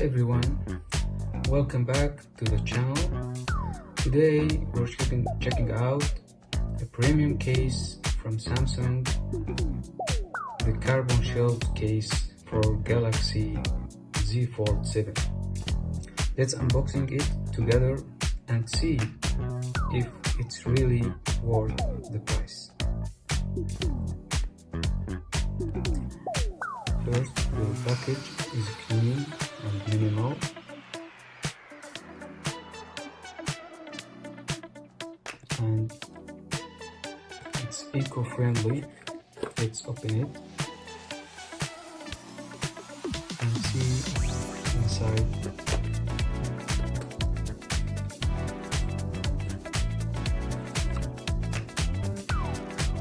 everyone, welcome back to the channel. Today we're checking out a premium case from Samsung, the carbon shelled case for Galaxy Z Fold7. Let's unboxing it together and see if it's really worth the price. First, the package is clean and minimal. And it's eco-friendly. Let's open it and see inside.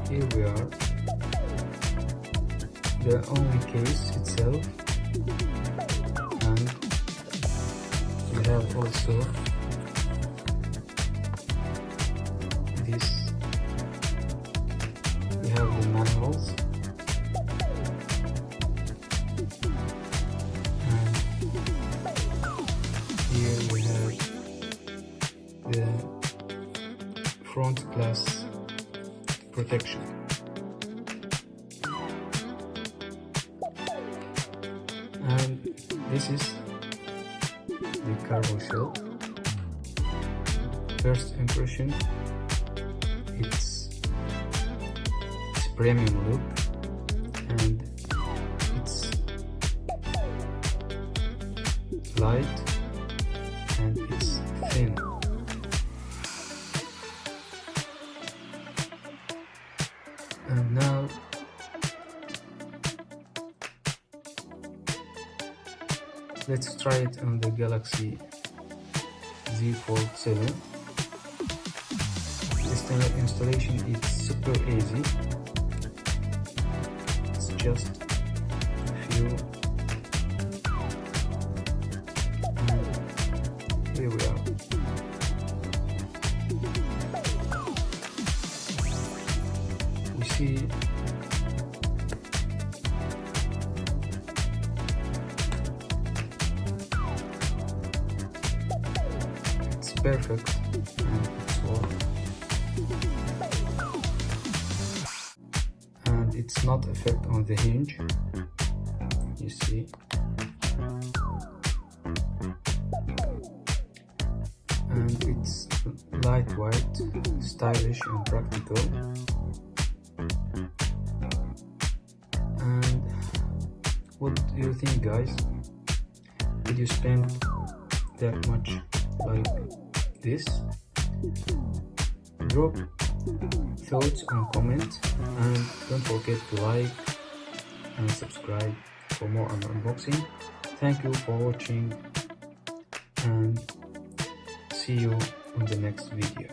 Here we are. The only case itself, and we have also this. We have the manuals, and here we have the front glass protection. And this is the carbon shell. First impression, it's premium look, and it's light and it's thin. And now let's try it on the Galaxy Z Fold7. This installation is super easy. It's just a few, and here we are. We see perfect, and it's work, and it's not effect on the hinge, you see, and it's lightweight, stylish and practical. And what do you think, guys? Did you spend that much like this? Drop thoughts and comments, and don't forget to like and subscribe for more on unboxing. Thank you for watching, and see you on the next video.